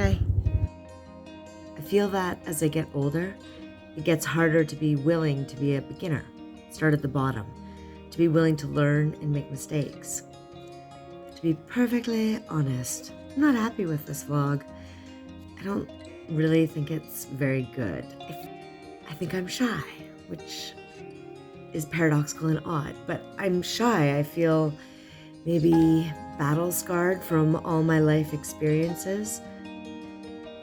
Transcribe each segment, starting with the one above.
okay? I feel that as I get older, it gets harder to be willing to be a beginner, start at the bottom, to be willing to learn and make mistakes. To be perfectly honest, I'm not happy with this vlog. I don't really think it's very good. I think I'm shy, which is paradoxical and odd, but I'm shy. I feel maybe battle-scarred from all my life experiences,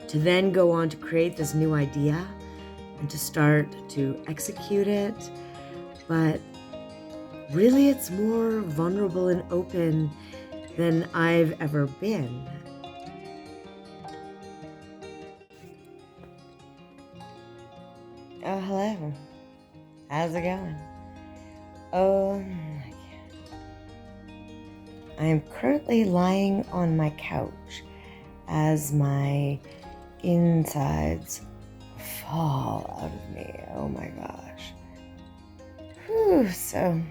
to then go on to create this new idea and to start to execute it. But really, it's more vulnerable and open than I've ever been. Oh, hello. How's it going? Oh, I am currently lying on my couch as my insides fall out of me. Oh my gosh. Whew, so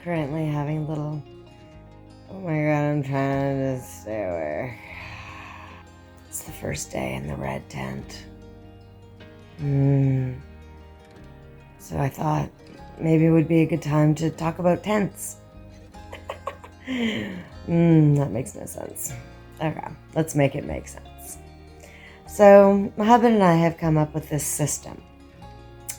currently having a little, oh my god, I'm trying to just stay awake. It's the first day in the red tent. So I thought maybe it would be a good time to talk about tents. That makes no sense. Okay, let's make it make sense. So my husband and I have come up with this system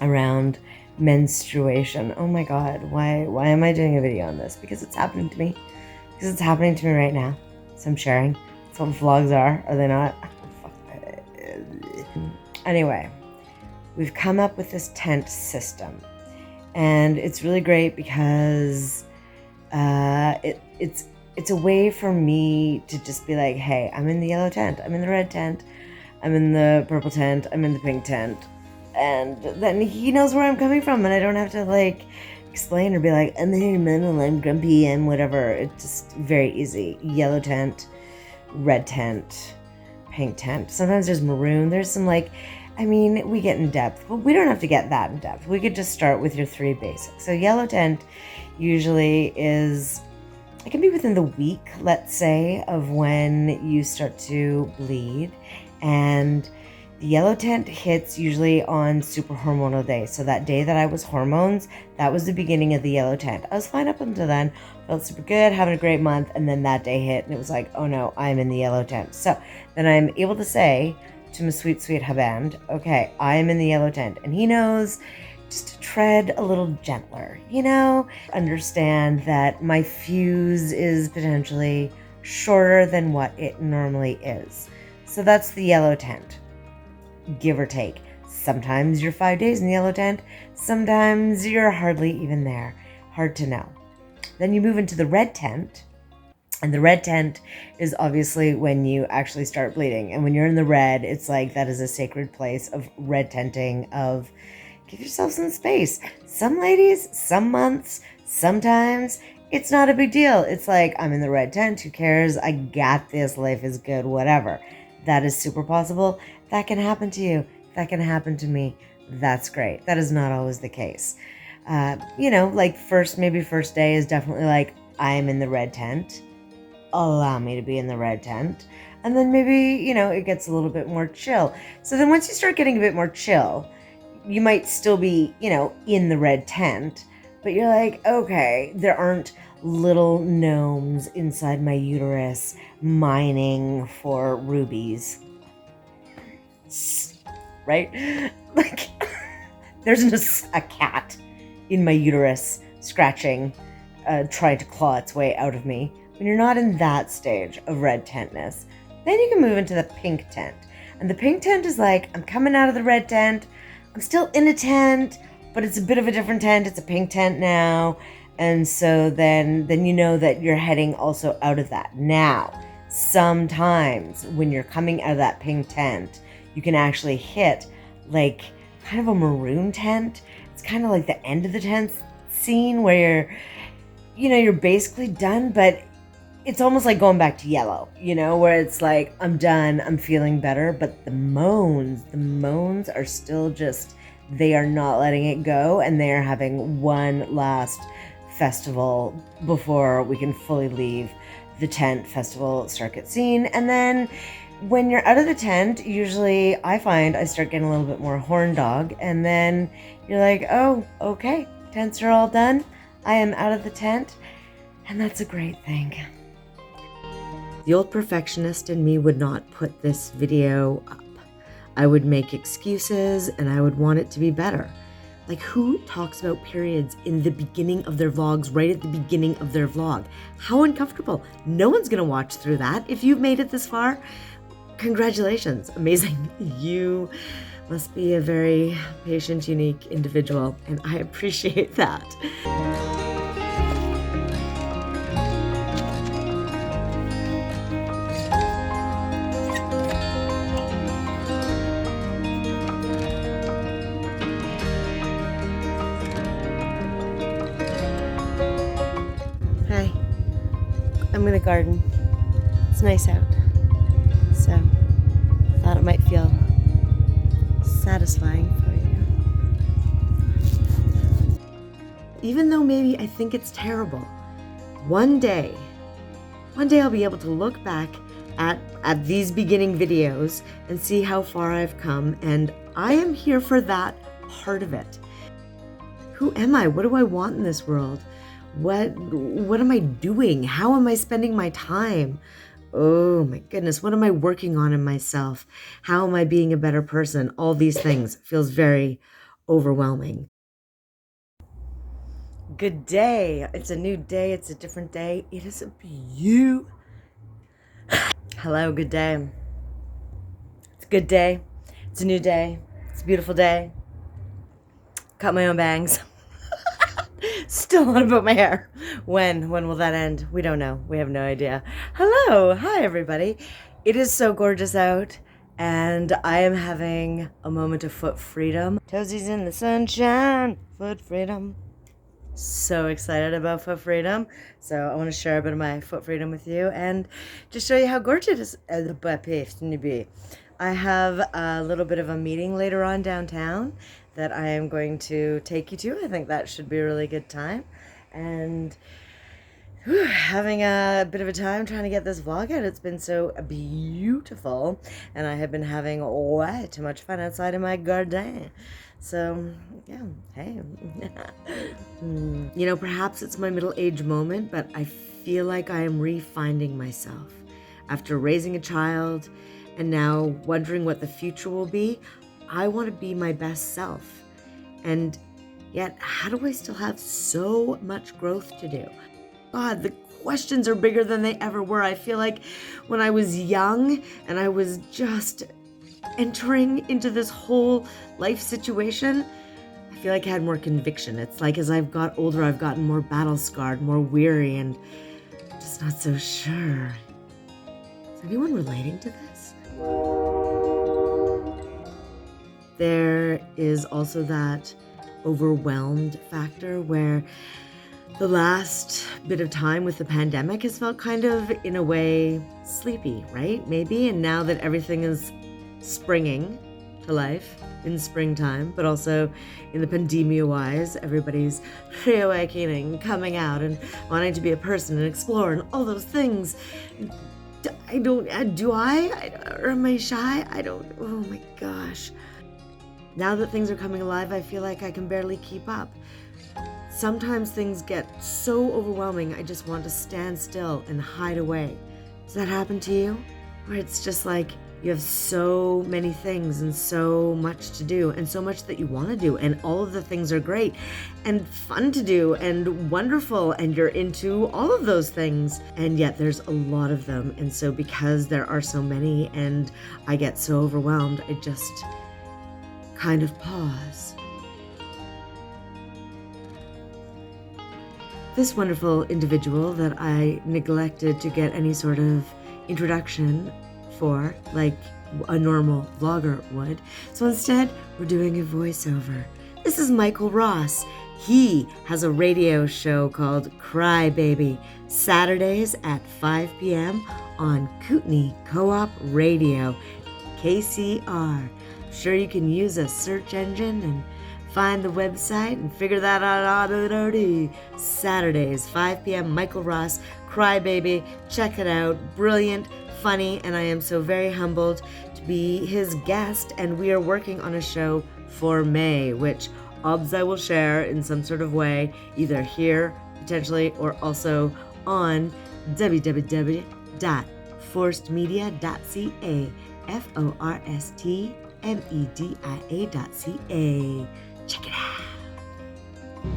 around menstruation. Oh my god, why am I doing a video on this? Because it's happening to me. Because it's happening to me right now. So I'm sharing. That's what vlogs are they not? Anyway, we've come up with this tent system. And it's really great because it's a way for me to just be like, hey, I'm in the yellow tent, I'm in the red tent, I'm in the purple tent, I'm in the pink tent. And then he knows where I'm coming from, and I don't have to like explain or be like, I'm mental, I'm grumpy, I'm whatever. It's just very easy. Yellow tent, red tent, pink tent. Sometimes there's maroon. There's some we get in depth, but we don't have to get that in depth. We could just start with your three basics. So yellow tent usually is, it can be within the week, let's say, of when you start to bleed. And the yellow tent hits usually on super hormonal days. So that day that I was hormones, that was the beginning of the yellow tent. I was fine up until then, felt super good, having a great month, and then that day hit and it was like, oh no, I'm in the yellow tent. So then I'm able to say to my sweet, sweet husband, okay, I am in the yellow tent. And he knows just to tread a little gentler, understand that my fuse is potentially shorter than what it normally is. So that's the yellow tent, give or take. Sometimes you're 5 days in the yellow tent, sometimes you're hardly even there. Hard to know. Then you move into the red tent. And the red tent is obviously when you actually start bleeding. And when you're in the red, it's like that is a sacred place of red tenting, of give yourself some space. Some ladies, some months, sometimes it's not a big deal. It's like, I'm in the red tent, who cares? I got this, life is good, whatever. That is super possible. That can happen to you. That can happen to me. That's great. That is not always the case. First day is definitely like, I'm in the red tent. Allow me to be in the red tent. And then maybe, it gets a little bit more chill. So then once you start getting a bit more chill, you might still be, in the red tent, but you're like, okay, there aren't little gnomes inside my uterus mining for rubies. Right? Like, there's a cat in my uterus scratching, trying to claw its way out of me. When you're not in that stage of red tentness, then you can move into the pink tent. And the pink tent is like, I'm coming out of the red tent, I'm still in a tent, but it's a bit of a different tent, it's a pink tent now. And so then you know that you're heading also out of that. Now, sometimes when you're coming out of that pink tent, you can actually hit like kind of a maroon tent. It's kind of like the end of the tent scene where you're basically done, but it's almost like going back to yellow, where it's like, I'm done, I'm feeling better, but the moans are still just, they are not letting it go, and they are having one last festival before we can fully leave the tent festival circuit scene. And then when you're out of the tent, usually I find I start getting a little bit more horn dog, and then you're like, oh, okay, tents are all done. I am out of the tent, and that's a great thing. The old perfectionist in me would not put this video up. I would make excuses and I would want it to be better. Like, who talks about periods in the beginning of their vlogs, right at the beginning of their vlog? How uncomfortable. No one's gonna watch through that. If you've made it this far, congratulations, amazing. You must be a very patient, unique individual, and I appreciate that. Hi, I'm gonna garden. It's nice out, so I thought it might feel satisfying for you. Even though maybe I think it's terrible, one day I'll be able to look back at these beginning videos and see how far I've come, and I am here for that part of it. Who am I? What do I want in this world? What am I doing? How am I spending my time? Oh my goodness, what am I working on in myself? How am I being a better person? All these things feels very overwhelming. Good day. It's a new day. It's a different day. It is a Hello, good day. It's a good day. It's a new day. It's a beautiful day. Cut my own bangs. Still not about my hair. When will that end? We don't know. We have no idea. Hello. Hi, everybody. It is so gorgeous out, and I am having a moment of foot freedom. Toesies in the sunshine. Foot freedom. So excited about foot freedom. So I want to share a bit of my foot freedom with you and just show you how gorgeous it is. I have a little bit of a meeting later on downtown that I am going to take you to. I think that should be a really good time. And having a bit of a time trying to get this vlog out. It's been so beautiful, and I have been having way too much fun outside in my garden. So yeah, hey. You know, perhaps it's my middle age moment, but I feel like I am refinding myself. After raising a child and now wondering what the future will be, I want to be my best self. And yet, how do I still have so much growth to do? God, the questions are bigger than they ever were. I feel like when I was young and I was just entering into this whole life situation, I feel like I had more conviction. It's like as I've got older, I've gotten more battle scarred, more weary, and just not so sure. Is anyone relating to this? There is also that overwhelmed factor where the last bit of time with the pandemic has felt kind of, in a way, sleepy, right? Maybe. And now that everything is springing to life in springtime, but also in the pandemia-wise, everybody's reawakening, coming out and wanting to be a person and explore and all those things. Or am I shy? Oh my gosh. Now that things are coming alive, I feel like I can barely keep up. Sometimes things get so overwhelming, I just want to stand still and hide away. Does that happen to you? Where it's just like you have so many things and so much to do and so much that you want to do, and all of the things are great and fun to do and wonderful, and you're into all of those things, and yet there's a lot of them. And so because there are so many and I get so overwhelmed, I just kind of pause. This wonderful individual that I neglected to get any sort of introduction for, like a normal vlogger would. So instead, we're doing a voiceover. This is Michael Ross. He has a radio show called Cry Baby, Saturdays at 5 p.m. on Kootenai Co-op Radio, KCR. I'm sure you can use a search engine and find the website and figure that out already. Saturdays, 5 p.m. Michael Ross, Crybaby. Check it out. Brilliant, funny, and I am so very humbled to be his guest. And we are working on a show for May, which obs I will share in some sort of way, either here potentially or also on www.forstmedia.ca. forstmedia.ca. Check it out.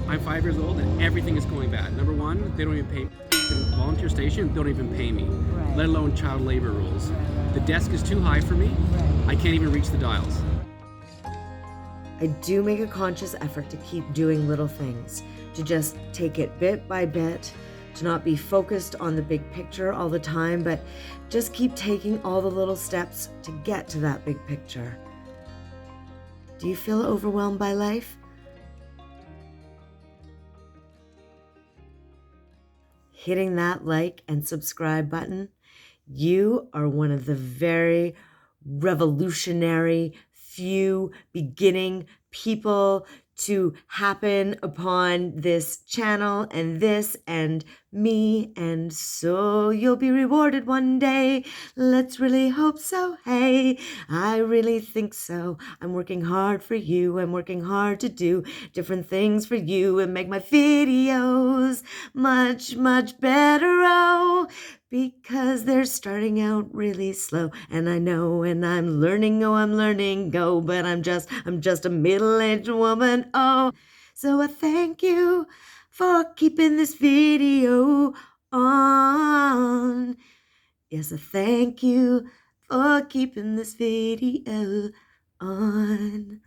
I'm 5 years old and everything is going bad. Number one, they don't even pay. The volunteer station, don't even pay me, let alone child labor rules. The desk is too high for me. I can't even reach the dials. I do make a conscious effort to keep doing little things, to just take it bit by bit, to not be focused on the big picture all the time, but just keep taking all the little steps to get to that big picture. Do you feel overwhelmed by life? Hitting that like and subscribe button, you are one of the very revolutionary few beginning people to happen upon this channel and this and me, and so you'll be rewarded one day. Let's really hope so. Hey, I really think so. I'm working hard for you. I'm working hard to do different things for you and make my videos much, much better. Oh, because they're starting out really slow, and I know, and I'm learning, but I'm just a middle-aged woman, oh. So I thank you for keeping this video on. Yes, I thank you for keeping this video on.